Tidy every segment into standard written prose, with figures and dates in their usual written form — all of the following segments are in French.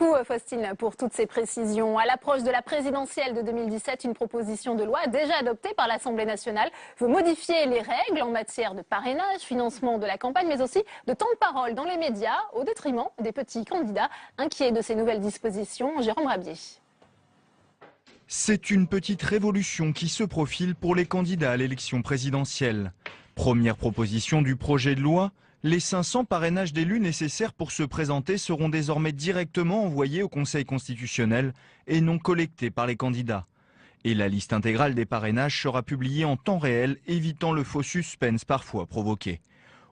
beaucoup Faustine pour toutes ces précisions. À l'approche de la présidentielle de 2017, une proposition de loi déjà adoptée par l'Assemblée nationale veut modifier les règles en matière de parrainage, financement de la campagne, mais aussi de temps de parole dans les médias au détriment des petits candidats. Inquiets de ces nouvelles dispositions, Jérôme Rabier. C'est une petite révolution qui se profile pour les candidats à l'élection présidentielle. Première proposition du projet de loi, les 500 parrainages d'élus nécessaires pour se présenter seront désormais directement envoyés au Conseil constitutionnel et non collectés par les candidats. Et la liste intégrale des parrainages sera publiée en temps réel, évitant le faux suspense parfois provoqué.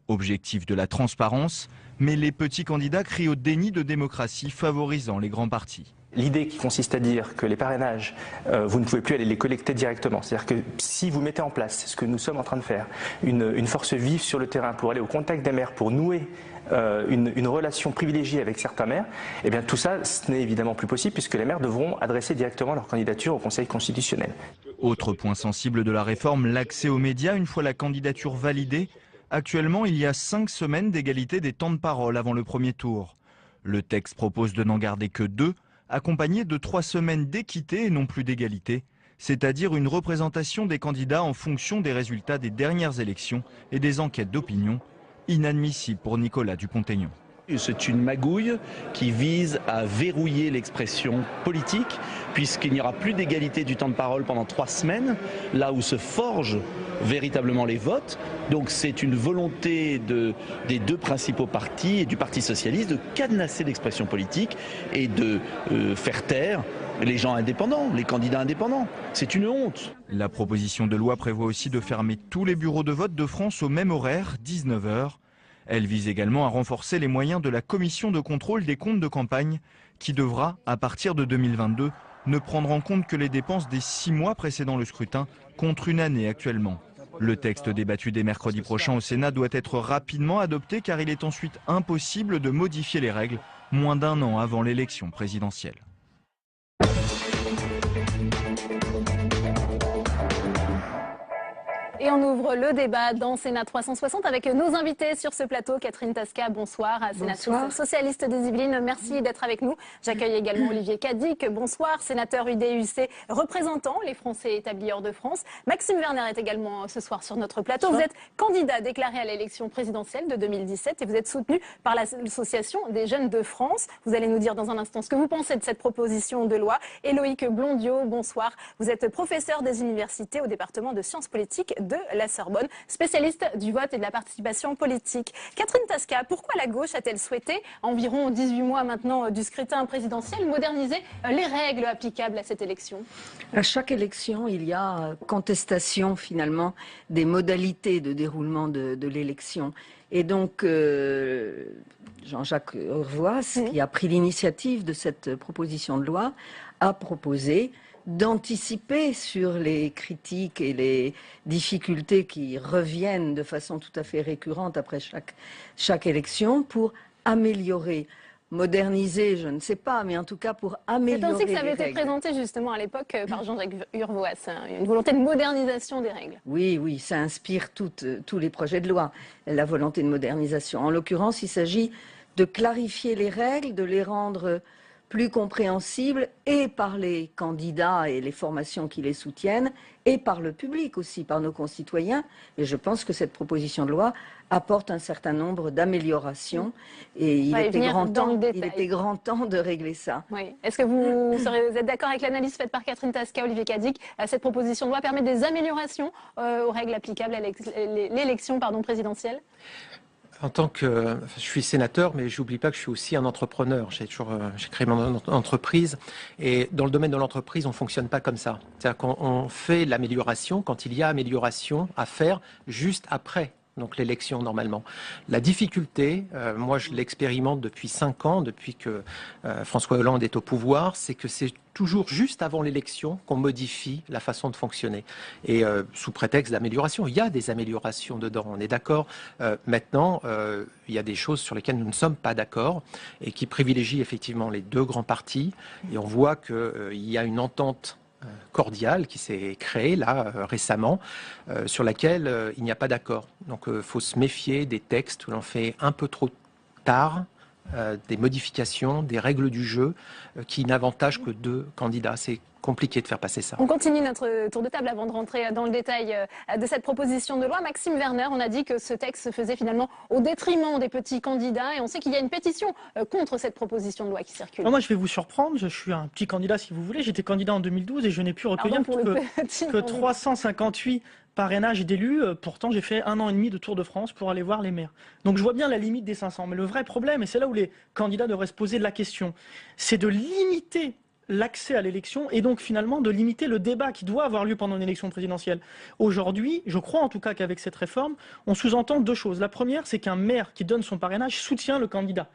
Objectif de la transparence, mais les petits candidats crient au déni de démocratie favorisant les grands partis. L'idée qui consiste à dire que les parrainages, vous ne pouvez plus aller les collecter directement. C'est-à-dire que si vous mettez en place ce que nous sommes en train de faire, une force vive sur le terrain pour aller au contact des maires, pour nouer une relation privilégiée avec certains maires, eh bien tout ça, ce n'est évidemment plus possible puisque les maires devront adresser directement leur candidature au Conseil constitutionnel. Autre point sensible de la réforme, l'accès aux médias une fois la candidature validée. Actuellement, il y a 5 semaines d'égalité des temps de parole avant le premier tour. Le texte propose de n'en garder que 2, accompagné de 3 semaines d'équité et non plus d'égalité, c'est-à-dire une représentation des candidats en fonction des résultats des dernières élections et des enquêtes d'opinion, inadmissible pour Nicolas Dupont-Aignan. C'est une magouille qui vise à verrouiller l'expression politique, puisqu'il n'y aura plus d'égalité du temps de parole pendant 3 semaines, là où se forgent véritablement les votes. Donc c'est une volonté des 2 principaux partis et du Parti socialiste de cadenasser l'expression politique et de faire taire les gens indépendants, les candidats indépendants. C'est une honte. La proposition de loi prévoit aussi de fermer tous les bureaux de vote de France au même horaire, 19 h. Elle vise également à renforcer les moyens de la commission de contrôle des comptes de campagne qui devra, à partir de 2022, ne prendre en compte que les dépenses des 6 mois précédant le scrutin contre une année actuellement. Le texte débattu dès mercredi prochain au Sénat doit être rapidement adopté car il est ensuite impossible de modifier les règles moins d'1 an avant l'élection présidentielle. Et on ouvre le débat dans Sénat 360 avec nos invités sur ce plateau. Catherine Tasca, bonsoir, sénatrice socialiste des Yvelines. Merci d'être avec nous. J'accueille également Olivier Cadic, bonsoir, sénateur UDUC, représentant les Français établis hors de France. Maxime Werner est également ce soir sur notre plateau. Bonsoir. Vous êtes candidat déclaré à l'élection présidentielle de 2017 et vous êtes soutenu par l'Association des jeunes de France. Vous allez nous dire dans un instant ce que vous pensez de cette proposition de loi. Et Loïc Blondiot, bonsoir. Vous êtes professeur des universités au département de sciences politiques de la Sorbonne, spécialiste du vote et de la participation politique. Catherine Tasca, pourquoi la gauche a-t-elle souhaité, environ 18 mois maintenant du scrutin présidentiel, moderniser les règles applicables à cette élection? À chaque élection, il y a contestation finalement des modalités de déroulement de l'élection. Et donc, Jean-Jacques Urvoas, qui a pris l'initiative de cette proposition de loi, a proposé d'anticiper sur les critiques et les difficultés qui reviennent de façon tout à fait récurrente après chaque élection pour améliorer, moderniser, je ne sais pas, mais en tout cas pour améliorer les règles. C'est ainsi que ça avait été présenté justement à l'époque par Jean-Jacques Urvoas, une volonté de modernisation des règles. Oui, ça inspire tous les projets de loi, la volonté de modernisation. En l'occurrence, il s'agit de clarifier les règles, de les rendre plus compréhensible et par les candidats et les formations qui les soutiennent et par le public aussi, par nos concitoyens. Et je pense que cette proposition de loi apporte un certain nombre d'améliorations et il était grand temps de régler ça. Oui. Est-ce que vous êtes d'accord avec l'analyse faite par Catherine Tasca, Olivier Cadic? Cette proposition de loi permet des améliorations aux règles applicables à l'élection présidentielle? Je suis sénateur, mais j'oublie pas que je suis aussi un entrepreneur. J'ai créé mon entreprise. Et dans le domaine de l'entreprise, on fonctionne pas comme ça. C'est-à-dire qu'on fait l'amélioration quand il y a amélioration à faire juste après. Donc l'élection normalement. La difficulté, moi je l'expérimente depuis 5 ans, depuis que François Hollande est au pouvoir, c'est que c'est toujours juste avant l'élection qu'on modifie la façon de fonctionner. Et sous prétexte d'amélioration, il y a des améliorations dedans, on est d'accord. Maintenant, il y a des choses sur lesquelles nous ne sommes pas d'accord et qui privilégient effectivement les 2 grands partis. Et on voit qu'il y a une entente cordiale qui s'est créée là récemment, sur laquelle il n'y a pas d'accord. Donc il faut se méfier des textes où l'on fait un peu trop tard des modifications, des règles du jeu qui n'avantagent que 2 candidats. C'est compliqué de faire passer ça. On continue notre tour de table avant de rentrer dans le détail de cette proposition de loi. Maxime Werner, on a dit que ce texte se faisait finalement au détriment des petits candidats et on sait qu'il y a une pétition contre cette proposition de loi qui circule. Alors moi, je vais vous surprendre, je suis un petit candidat si vous voulez. J'étais candidat en 2012 et je n'ai pu recueillir que 358 parrainages d'élus. Pourtant, j'ai fait 1 an et demi de Tour de France pour aller voir les maires. Donc je vois bien la limite des 500. Mais le vrai problème, et c'est là où les candidats devraient se poser la question, c'est de limiter l'accès à l'élection et donc finalement de limiter le débat qui doit avoir lieu pendant une élection présidentielle. Aujourd'hui, je crois en tout cas qu'avec cette réforme, on sous-entend 2 choses. La première, c'est qu'un maire qui donne son parrainage soutient le candidat.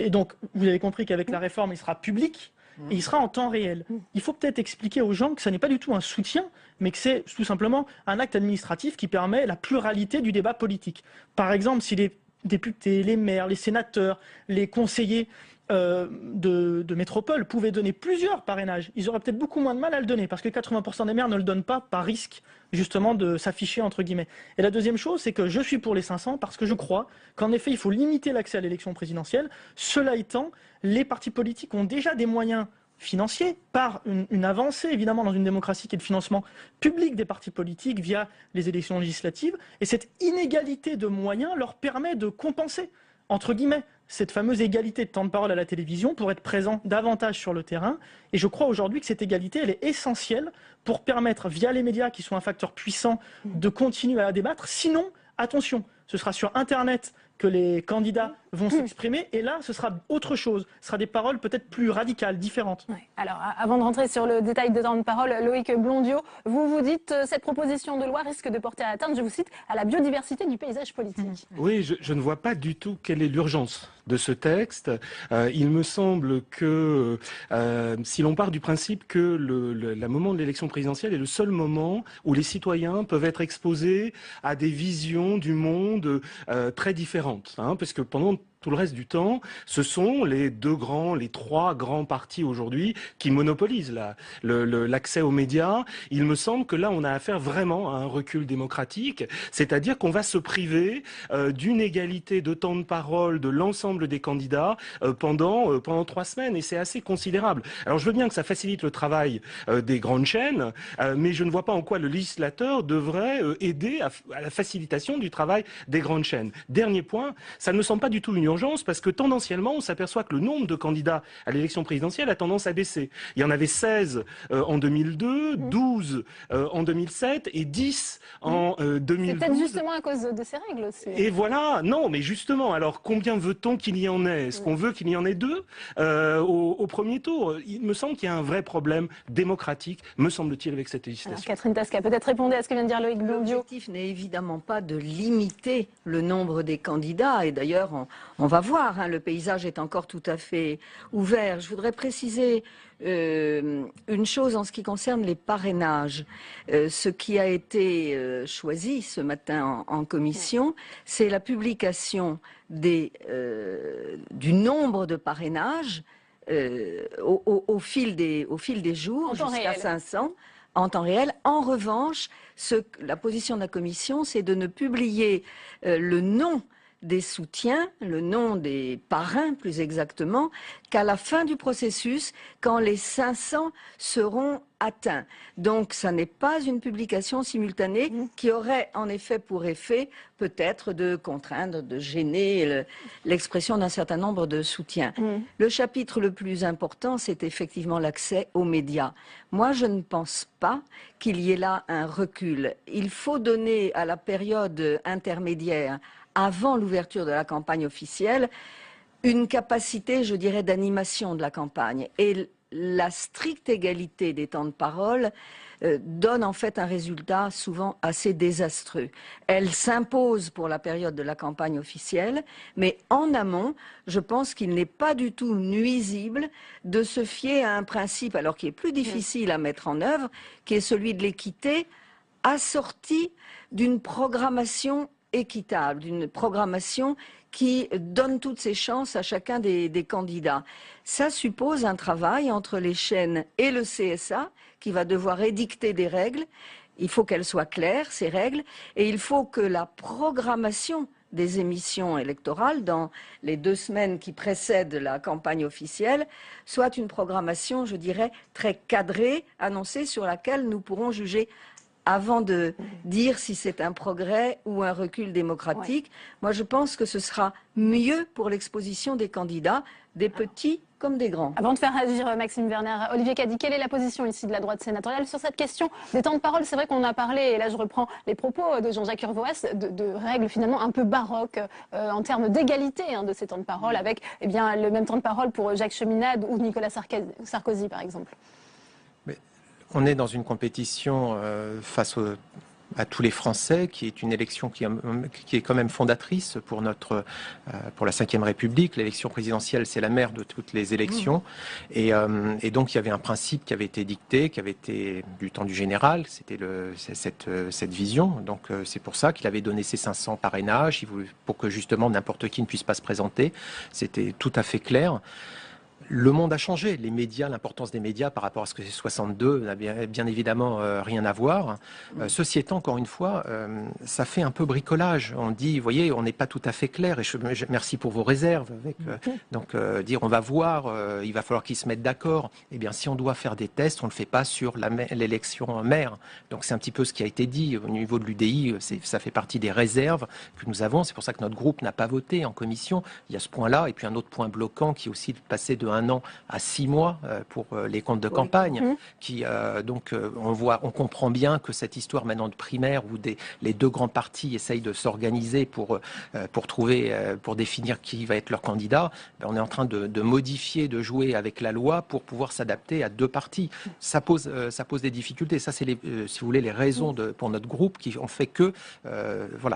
Donc, vous avez compris qu'avec la réforme, il sera public et il sera en temps réel. Il faut peut-être expliquer aux gens que ça n'est pas du tout un soutien, mais que c'est tout simplement un acte administratif qui permet la pluralité du débat politique. Par exemple, si les députés, les maires, les sénateurs, les conseillers de métropole pouvaient donner plusieurs parrainages, ils auraient peut-être beaucoup moins de mal à le donner parce que 80% des maires ne le donnent pas par risque justement de s'afficher entre guillemets. Et la deuxième chose, c'est que je suis pour les 500 parce que je crois qu'en effet il faut limiter l'accès à l'élection présidentielle. Cela étant, les partis politiques ont déjà des moyens financiers par une avancée évidemment dans une démocratie qui est le financement public des partis politiques via les élections législatives et cette inégalité de moyens leur permet de compenser entre guillemets cette fameuse égalité de temps de parole à la télévision pour être présent davantage sur le terrain. Et je crois aujourd'hui que cette égalité, elle est essentielle pour permettre, via les médias qui sont un facteur puissant, de continuer à débattre. Sinon, attention, ce sera sur Internet que les candidats vont s'exprimer. Et là, ce sera autre chose. Ce sera des paroles peut-être plus radicales, différentes. Ouais. Alors, avant de rentrer sur le détail de temps de parole, Loïc Blondiot, vous dites cette proposition de loi risque de porter atteinte, je vous cite, à la biodiversité du paysage politique. Oui, je ne vois pas du tout quelle est l'urgence de ce texte. Il me semble que si l'on part du principe que le moment de l'élection présidentielle est le seul moment où les citoyens peuvent être exposés à des visions du monde très différentes, parce que pendant tout le reste du temps, ce sont les 3 grands partis aujourd'hui qui monopolisent l'accès aux médias. Il me semble que là, on a affaire vraiment à un recul démocratique, c'est-à-dire qu'on va se priver d'une égalité de temps de parole de l'ensemble des candidats pendant 3 semaines, et c'est assez considérable. Alors je veux bien que ça facilite le travail des grandes chaînes, mais je ne vois pas en quoi le législateur devrait aider à la facilitation du travail des grandes chaînes. Dernier point, ça ne me semble pas du tout une urgence parce que tendanciellement, on s'aperçoit que le nombre de candidats à l'élection présidentielle a tendance à baisser. Il y en avait 16 en 2002, 12 en 2007 et 10 en 2012. C'est peut-être justement à cause de ces règles aussi. Et voilà, non, mais justement, alors combien veut-on qu'il y en ait? Est-ce qu'on veut qu'il y en ait 2 au premier tour? Il me semble qu'il y a un vrai problème démocratique, me semble-t-il, avec cette législation. Alors, Catherine Tasca, peut-être répondez à ce que vient de dire Loïc Blondiot. L'objectif n'est évidemment pas de limiter le nombre des candidats, et d'ailleurs, on va voir, le paysage est encore tout à fait ouvert. Je voudrais préciser une chose en ce qui concerne les parrainages. Ce qui a été choisi ce matin en commission, c'est la publication du nombre de parrainages au fil des jours, jusqu'à 500. En temps réel. En revanche, la position de la Commission, c'est de ne publier le nom des soutiens, le nom des parrains plus exactement, qu'à la fin du processus, quand les 500 seront atteints. Donc, ça n'est pas une publication simultanée qui aurait en effet pour effet peut-être de contraindre, de gêner l'expression d'un certain nombre de soutiens. Le chapitre le plus important, c'est effectivement l'accès aux médias. Moi, je ne pense pas qu'il y ait là un recul. Il faut donner à la période intermédiaire, avant l'ouverture de la campagne officielle, une capacité, je dirais, d'animation de la campagne. Et la stricte égalité des temps de parole donne en fait un résultat souvent assez désastreux. Elle s'impose pour la période de la campagne officielle, mais en amont, je pense qu'il n'est pas du tout nuisible de se fier à un principe, alors qui est plus difficile à mettre en œuvre, qui est celui de l'équité, assorti d'une programmation équitable, d'une programmation qui donne toutes ses chances à chacun des candidats. Ça suppose un travail entre les chaînes et le CSA qui va devoir édicter des règles. Il faut qu'elles soient claires, ces règles, et il faut que la programmation des émissions électorales dans les 2 semaines qui précèdent la campagne officielle, soit une programmation, je dirais, très cadrée, annoncée, sur laquelle nous pourrons juger avant de dire si c'est un progrès ou un recul démocratique. Ouais. Moi, je pense que ce sera mieux pour l'exposition des candidats, des petits comme des grands. Avant de faire agir Maxime Werner, Olivier Cadic, quelle est la position ici de la droite sénatoriale sur cette question des temps de parole? C'est vrai qu'on a parlé, et là je reprends les propos de Jean-Jacques Urvoas, de règles finalement un peu baroques en termes d'égalité de ces temps de parole, avec le même temps de parole pour Jacques Cheminade ou Nicolas Sarkozy par exemple. On est dans une compétition face à tous les Français, qui est une élection qui est quand même fondatrice pour la Ve République. L'élection présidentielle, c'est la mère de toutes les élections. Et donc, il y avait un principe qui avait été dicté, qui avait été du temps du général. C'était cette vision. Donc, c'est pour ça qu'il avait donné ses 500 parrainages, pour que justement n'importe qui ne puisse pas se présenter. C'était tout à fait clair. Le monde a changé. Les médias, l'importance des médias par rapport à ce que c'est 62 n'a bien évidemment rien à voir. Ceci étant, encore une fois, ça fait un peu bricolage. On dit, vous voyez, on n'est pas tout à fait clair. Et merci pour vos réserves. Donc, dire on va voir, il va falloir qu'ils se mettent d'accord. Eh bien, si on doit faire des tests, on ne le fait pas sur l'élection maire. Donc, c'est un petit peu ce qui a été dit au niveau de l'UDI. Ça fait partie des réserves que nous avons. C'est pour ça que notre groupe n'a pas voté en commission. Il y a ce point-là. Et puis, un autre point bloquant qui est aussi de passer de 1 an à 6 mois pour les comptes de campagne. On comprend bien que cette histoire maintenant de primaire où les 2 grands partis essayent de s'organiser pour définir qui va être leur candidat, on est en train de modifier, de jouer avec la loi pour pouvoir s'adapter à 2 partis. Ça pose des difficultés. Ça, c'est si vous voulez, les raisons pour notre groupe qui ont fait que,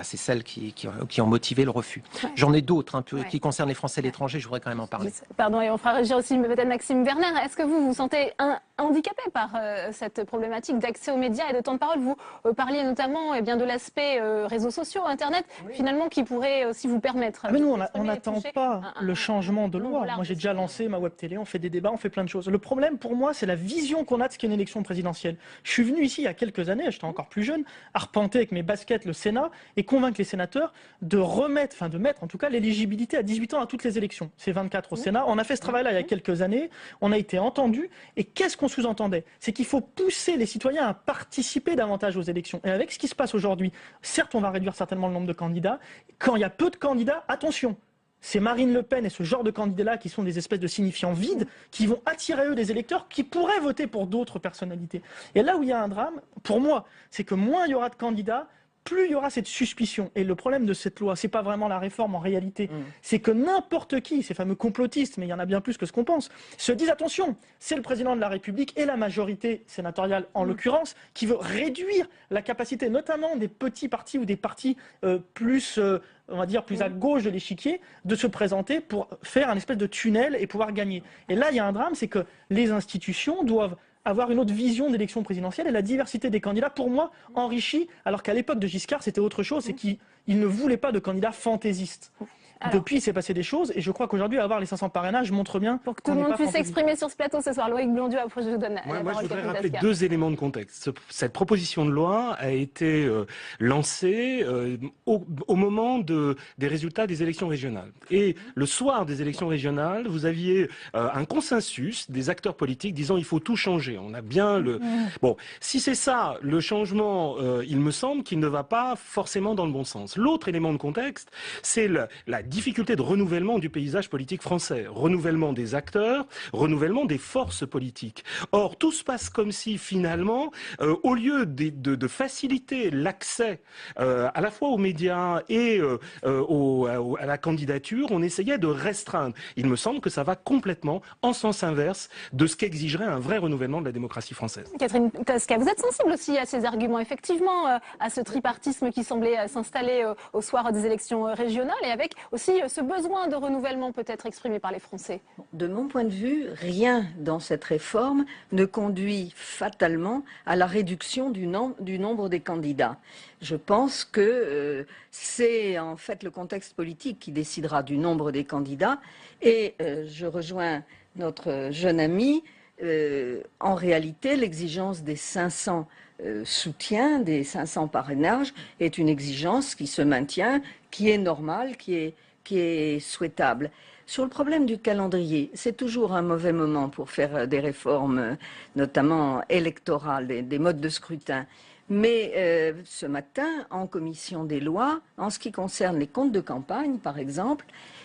c'est celles qui ont motivé le refus. J'en ai d'autres qui concernent les Français à l'étranger. Je voudrais quand même en parler. Pardon, et on fera réagir aussi peut-être Maxime Werner. Est-ce que vous vous sentez handicapé par cette problématique d'accès aux médias et de temps de parole? Vous parliez notamment de l'aspect réseaux sociaux, Internet, finalement, qui pourrait aussi vous permettre... Mais nous, on n'attend pas le changement de loi. Moi, j'ai déjà lancé ma web télé, on fait des débats, on fait plein de choses. Le problème, pour moi, c'est la vision qu'on a de ce qu'est une élection présidentielle. Je suis venu ici il y a quelques années, j'étais encore plus jeune, arpenter avec mes baskets le Sénat et convaincre les sénateurs de mettre en tout cas l'éligibilité à 18 ans à toutes les élections. C'est 24 au Sénat. On a fait ce travail-là il y a quelques années, on a été entendus. Et qu'est-ce qu'on sous-entendait? C'est qu'il faut pousser les citoyens à participer davantage aux élections. Et avec ce qui se passe aujourd'hui, certes, on va réduire certainement le nombre de candidats. Quand il y a peu de candidats, attention, c'est Marine Le Pen et ce genre de candidats-là qui sont des espèces de signifiants vides, qui vont attirer eux des électeurs qui pourraient voter pour d'autres personnalités. Et là où il y a un drame, pour moi, c'est que moins il y aura de candidats, plus il y aura cette suspicion. Et le problème de cette loi, c'est pas vraiment la réforme en réalité, c'est que n'importe qui, ces fameux complotistes, mais il y en a bien plus que ce qu'on pense, se disent attention, c'est le président de la République et la majorité sénatoriale en l'occurrence, qui veut réduire la capacité notamment des petits partis ou des partis plus à gauche de l'échiquier, de se présenter pour faire un espèce de tunnel et pouvoir gagner. Et là, il y a un drame, c'est que les institutions doivent avoir une autre vision d'élection présidentielle et la diversité des candidats, pour moi, enrichit, alors qu'à l'époque de Giscard, c'était autre chose, c'est qu'il ne voulait pas de candidats fantaisistes. Alors, depuis, il s'est passé des choses et je crois qu'aujourd'hui, avoir les 500 parrainages montre bien... Pour que tout le monde puisse s'exprimer sur ce plateau ce soir. Loïc Blondieu, après je vous donne la parole. Je voudrais rappeler 2 éléments de contexte. Cette proposition de loi a été lancée au moment des résultats des élections régionales. Et le soir des élections régionales, vous aviez un consensus des acteurs politiques disant il faut tout changer. On a bien le... Bon, si c'est ça, le changement, il me semble qu'il ne va pas forcément dans le bon sens. L'autre élément de contexte, c'est la difficulté de renouvellement du paysage politique français, renouvellement des acteurs, renouvellement des forces politiques. Or, tout se passe comme si, finalement, au lieu de faciliter l'accès à la fois aux médias et à la candidature, on essayait de restreindre. Il me semble que ça va complètement en sens inverse de ce qu'exigerait un vrai renouvellement de la démocratie française. Catherine Tasca, vous êtes sensible aussi à ces arguments, effectivement, à ce tripartisme qui semblait s'installer au soir des élections régionales et avec aussi ce besoin de renouvellement peut-être exprimé par les Français? De mon point de vue, rien dans cette réforme ne conduit fatalement à la réduction du nombre des candidats. Je pense que c'est en fait le contexte politique qui décidera du nombre des candidats et je rejoins notre jeune ami. En réalité, l'exigence des 500 soutiens, des 500 parrainages est une exigence qui se maintient, qui est normal, qui est souhaitable. Sur le problème du calendrier, c'est toujours un mauvais moment pour faire des réformes, notamment électorales, des modes de scrutin. Mais ce matin, en commission des lois, en ce qui concerne les comptes de campagne, par exemple,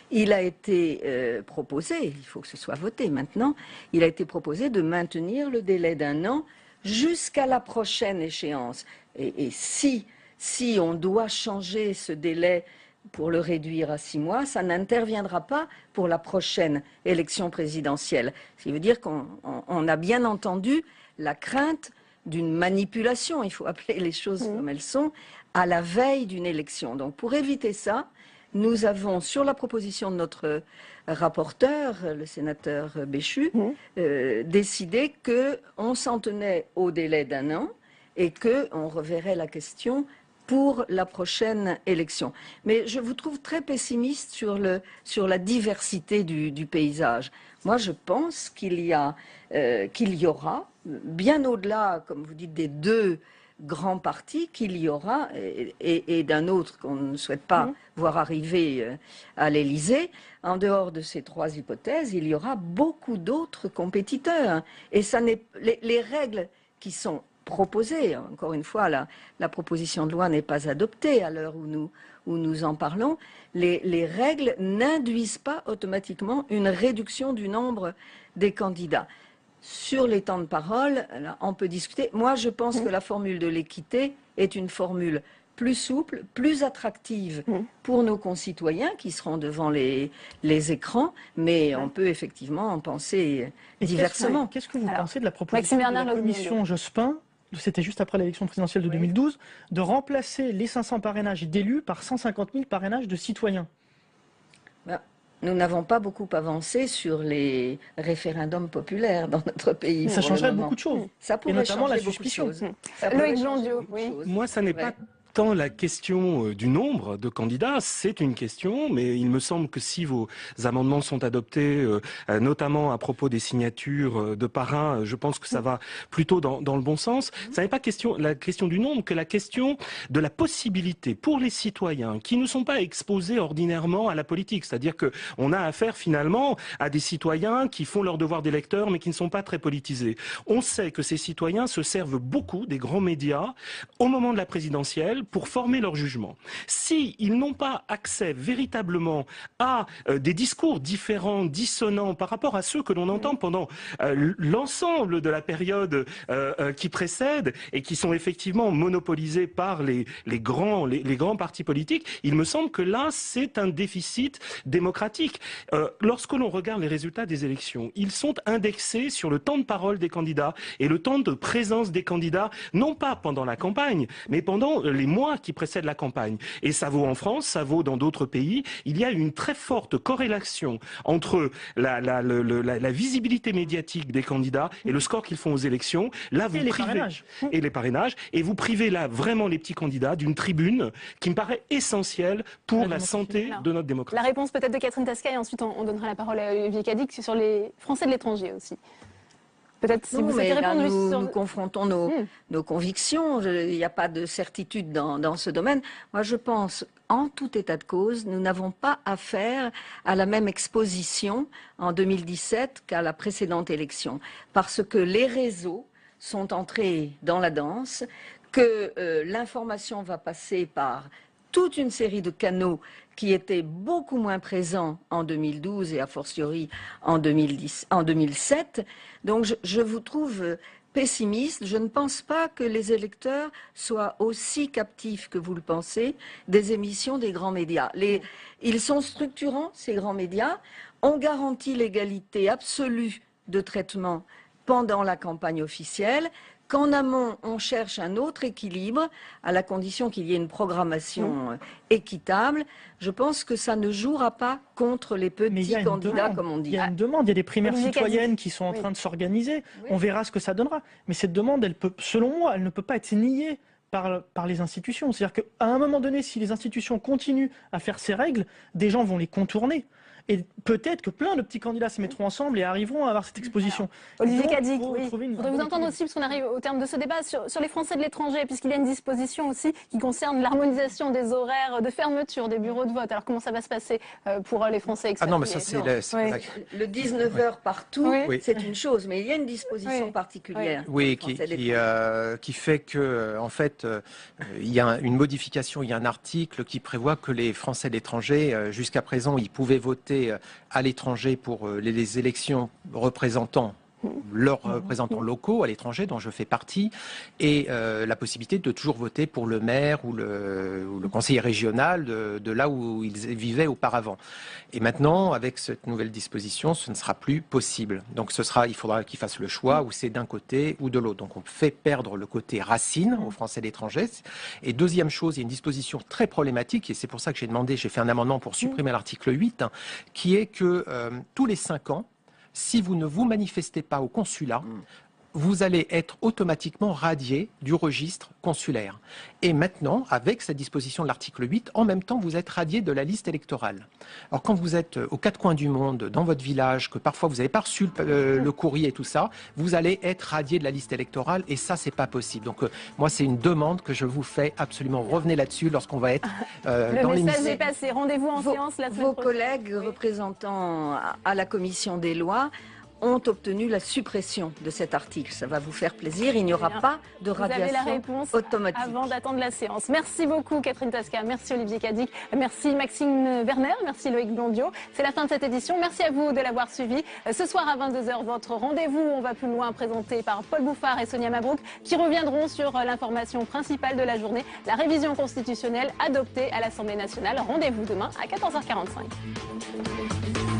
il a été proposé, il faut que ce soit voté maintenant, il a été proposé de maintenir le délai d'1 an jusqu'à la prochaine échéance. Et si on doit changer ce délai pour le réduire à 6 mois, ça n'interviendra pas pour la prochaine élection présidentielle. Ce qui veut dire qu'on a bien entendu la crainte d'une manipulation, il faut appeler les choses comme elles sont, à la veille d'une élection. Donc pour éviter ça, nous avons, sur la proposition de notre rapporteur, le sénateur Béchu, décidé qu'on s'en tenait au délai d'1 an et qu'on reverrait la question pour la prochaine élection. Mais je vous trouve très pessimiste sur la diversité du paysage. Moi, je pense qu'il y aura, bien au-delà, comme vous dites, des 2 grands partis, qu'il y aura, et d'un autre qu'on ne souhaite pas voir arriver à l'Élysée, en dehors de ces 3 hypothèses, il y aura beaucoup d'autres compétiteurs. Et ça n'est, les règles qui sont proposées, encore une fois, la proposition de loi n'est pas adoptée à l'heure où nous en parlons, les règles n'induisent pas automatiquement une réduction du nombre des candidats. Sur les temps de parole, là, on peut discuter. Moi, je pense que la formule de l'équité est une formule plus souple, plus attractive pour nos concitoyens qui seront devant les écrans, mais on peut effectivement en penser diversement. Qu'est-ce que vous pensez de la proposition de la commission Jospin, c'était juste après l'élection présidentielle de 2012, de remplacer les 500 parrainages d'élus par 150 000 parrainages de citoyens? Nous n'avons pas beaucoup avancé sur les référendums populaires dans notre pays. Ça changerait beaucoup de choses. Ça pourrait, et notamment la suspicion. Loïc Jondiot, oui. Moi, ça n'est pas tant la question du nombre de candidats, c'est une question, mais il me semble que si vos amendements sont adoptés, notamment à propos des signatures de parrains, je pense que ça va plutôt dans le bon sens. Ça n'est pas la question du nombre que la question de la possibilité pour les citoyens qui ne sont pas exposés ordinairement à la politique. C'est-à-dire qu'on a affaire finalement à des citoyens qui font leur devoir d'électeurs mais qui ne sont pas très politisés. On sait que ces citoyens se servent beaucoup des grands médias au moment de la présidentielle pour former leur jugement. S'ils n'ont pas accès véritablement à des discours différents, dissonants par rapport à ceux que l'on entend pendant l'ensemble de la période qui précède et qui sont effectivement monopolisés par les grands partis politiques, il me semble que là, c'est un déficit démocratique. Lorsque l'on regarde les résultats des élections, ils sont indexés sur le temps de parole des candidats et le temps de présence des candidats, non pas pendant la campagne, mais pendant les mois qui précèdent la campagne. Et ça vaut en France, ça vaut dans d'autres pays. Il y a une très forte corrélation entre la visibilité médiatique des candidats et le score qu'ils font aux élections. Là, vous privez et les parrainages. Et vous privez là vraiment les petits candidats d'une tribune qui me paraît essentielle pour la santé de notre démocratie. La réponse peut-être de Catherine Tasca et ensuite on donnera la parole à Olivier Cadic sur les Français de l'étranger aussi. Peut-être si vous souhaitez répondre. Nous confrontons nos convictions. Il n'y a pas de certitude dans ce domaine. Moi, je pense, en tout état de cause, nous n'avons pas affaire à la même exposition en 2017 qu'à la précédente élection. Parce que les réseaux sont entrés dans la danse, que l'information va passer par toute une série de canaux qui étaient beaucoup moins présents en 2012 et a fortiori en 2007. Donc je vous trouve pessimiste. Je ne pense pas que les électeurs soient aussi captifs que vous le pensez des émissions des grands médias. Ils sont structurants, ces grands médias. On garantit l'égalité absolue de traitement pendant la campagne officielle. Qu'en amont, on cherche un autre équilibre, à la condition qu'il y ait une programmation équitable. Je pense que ça ne jouera pas contre les petits candidats, comme on dit. Il y a une demande, il y a des primaires citoyennes qui sont en train de s'organiser. On verra ce que ça donnera. Mais cette demande, elle peut, selon moi, elle ne peut pas être niée par les institutions. C'est-à-dire qu'à un moment donné, si les institutions continuent à faire ces règles, des gens vont les contourner. Et peut-être que plein de petits candidats se mettront ensemble et arriveront à avoir cette exposition. Olivier Cadic, oui. Je voudrais vous entendre aussi, parce qu'on arrive au terme de ce débat, sur les Français de l'étranger, puisqu'il y a une disposition aussi qui concerne l'harmonisation des horaires de fermeture des bureaux de vote. Alors comment ça va se passer pour les Français expatriés? Ah non, mais ça c'est... Le 19h partout, c'est une chose, mais il y a une disposition particulière. Oui, qui fait que, en fait, il y a une modification, il y a un article qui prévoit que les Français de l'étranger, jusqu'à présent, ils pouvaient voter à l'étranger pour les élections représentant leurs représentants locaux à l'étranger, dont je fais partie, et la possibilité de toujours voter pour le maire ou le conseiller régional de là où ils vivaient auparavant. Et maintenant, avec cette nouvelle disposition, ce ne sera plus possible. Donc il faudra qu'ils fassent le choix, où c'est d'un côté ou de l'autre. Donc on fait perdre le côté racine aux Français de l'étranger. Et deuxième chose, il y a une disposition très problématique, et c'est pour ça que j'ai fait un amendement pour supprimer l'article 8, qui est que tous les 5 ans, si vous ne vous manifestez pas au consulat, vous allez être automatiquement radié du registre consulaire. Et maintenant, avec cette disposition de l'article 8, en même temps, vous êtes radié de la liste électorale. Alors quand vous êtes aux 4 coins du monde, dans votre village, que parfois vous n'avez pas reçu le courrier et tout ça, vous allez être radié de la liste électorale, et ça, c'est pas possible. Donc moi, c'est une demande que je vous fais absolument. Revenez là-dessus lorsqu'on va être dans l'émission. Le message est passé. Rendez-vous en séance la semaine prochaine. Vos collègues représentants à la commission des lois ont obtenu la suppression de cet article. Ça va vous faire plaisir, il n'y aura pas de radiation automatique. Vous avez la réponse avant d'attendre la séance. Merci beaucoup Catherine Tasca, merci Olivier Cadic, merci Maxime Werner, merci Loïc Blondiot. C'est la fin de cette édition, merci à vous de l'avoir suivi. Ce soir à 22h, votre rendez-vous, on va plus loin, présenté par Paul Bouffard et Sonia Mabrouk, qui reviendront sur l'information principale de la journée, la révision constitutionnelle adoptée à l'Assemblée nationale. Rendez-vous demain à 14h45.